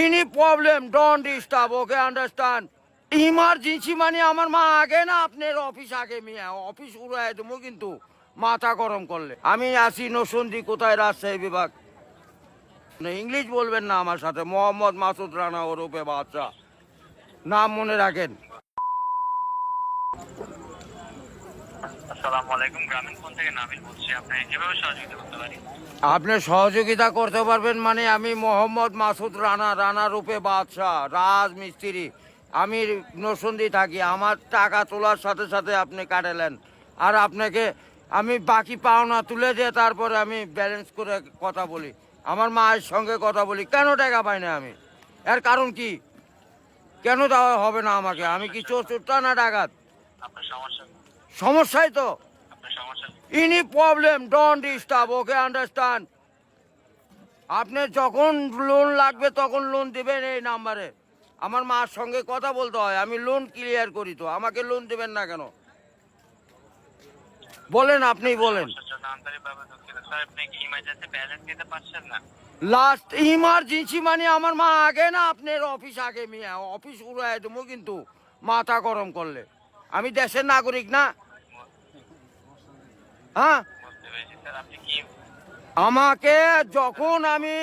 Any problem, don't disturb, okay, understand? Emergency মানে আমার মা আগে না আপনার অফিস আগে মিয়া অফিস উড়াই দেবো কিন্তু মাথা গরম করলে আমি আসি নসন্দি কোথায় রাজশাহী বিভাগ ইংলিশ বলবেন না আমার সাথে মোহাম্মদ মাসুদ রানা ওরফে বাদশা নাম মনে রাখেন। আসসালামু আলাইকুম, গ্রামীণ ফোন থেকে নাবিল বলছি। আপনাকে কিভাবে সহযোগিতা করতে পারি? আপনি সহযোগিতা করতে পারবেন মানে আমি মোহাম্মদ মাসুদ রানা রূপে বাদশাহ রাজমিস্ত্রি, আমি নরসিংদী থাকি। আমার টাকা তোলার সাথে সাথে আপনি কাটালেন আর আপনাকে আমি বাকি পাওনা তুলে দিয়ে তারপরে আমি ব্যালেন্স করে কথা বলি, আমার মায়ের সঙ্গে কথা বলি। কেন টাকা পাই না আমি? এর কারণ কি? কেন দেওয়া হবে না আমাকে? আমি কি চোরটা না ডাকাত? আপনার সমস্যা? সমস্যাই তো। আপনার সমস্যা? Any problem, don't disturb, okay, understand? আপনি যখন লোন লাগবে তখন লোন দেবেন এই নাম্বারে। আমার মার সঙ্গে কথা বলতে হয়, আমি লোন ক্লিয়ার করি। তো আমাকে লোন দেবেন না কেন বলেন? আপনি বলেন। আন্তরিকভাবে দুঃখিত স্যার, আপনি কি ইমার্জেন্সি ব্যালেন্স দিতে পারছেন না? লাস্ট ইমার্জেন্সি মানে আমার মা আগে না আপনার অফিস আগে মিয়া অফিস উড়াই দেবো কিন্তু মাথা গরম করলে। আমি দেশের নাগরিক না? হ্যাঁ, বুঝতে পেরেছি স্যার। আপনি কি আমাকে যখন আমি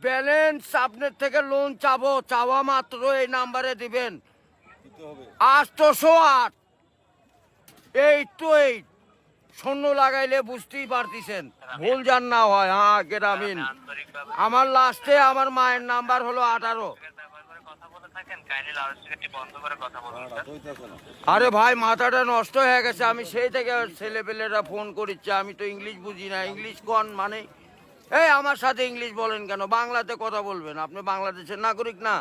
ব্যালেন্স আপনার থেকে লোন চাবো, চাওয়া মাত্র এই নাম্বারে দিবেন 808 শূন্য লাগাইলে বুঝতেই পারতেছেন, ভুল যান না হয়। হ্যাঁ, গ্রামীণ। আন্তরিকভাবে আমার লাস্টে আমার মায়ের নাম্বার হলো 18। ব্যবহার করে কথা বলে থাকেন, কাইন্ডলি লাউডস্পিকারটি বন্ধ করে কথা বলুন স্যার। আরে ভাই, মাথাটা নষ্ট হয়ে গেছে। আমি সেই থেকে ছেলেপেলেরা ফোন করিচ্ছে, আমি তো ইংলিশ বুঝি না। ইংলিশ কোন মানে? এই আমার সাথে ইংলিশ বলেন কেন? বাংলাতে কথা বলবেন। আপনি বাংলাদেশের নাগরিক না?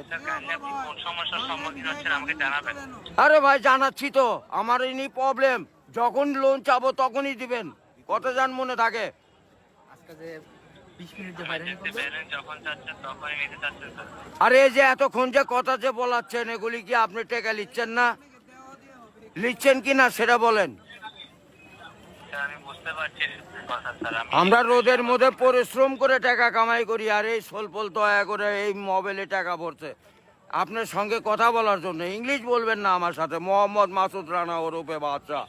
স্যার, কাইন্ডলি আপনি কোন সমস্যার সম্মুখীন হচ্ছেন আমাকে জানাবেন। আরে ভাই, জানাচ্ছি তো। আমার ইনি প্রবলেম, যখন লোন চাবো তখনই দিবেন। কত যান মনে থাকে? ইমার্জেন্সি ব্যালেন্স যখন চাচ্ছেন তখনই নিতে চাচ্ছেন স্যার। আরে এই যে এতক্ষণ যে কথা যে বলাচ্ছেন, এগুলি কি আপনি টাকা লিখছেন না? লিখছেন কি না সেটা বলেন। স্যার, আমি বুঝতে পারছি কথা স্যার। আমরা রোদের মধ্যে পরিশ্রম করে টাকা কামাই করি, আর এই সোলপোল দয়া করে এই মোবাইলে টাকা ভরছে আপনার সঙ্গে কথা বলার জন্য। ইংলিশ বলবেন না আমার সাথে মোহাম্মদ মাসুদ রানা ওরফে বাদশা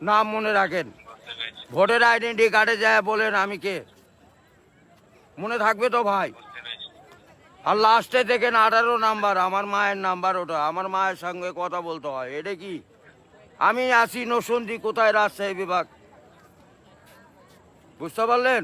নাম মনে রাখেন। বুঝতে পেরেছি, ভোটার আইডেন্টি কার্ডে যায় বলেন আমি কে, মনে থাকবে তো ভাই? বুঝতে পেরেছি। আর লাস্টে দেখেন 18 নাম্বার, আমার মায়ের নাম্বার ওটা। আমার মায়ের সঙ্গে কথা বলতে হয়। এটা কি? আমি আসি নরসিংদী কোথায় রাজশাহী বিভাগ, বুঝতে পারলেন?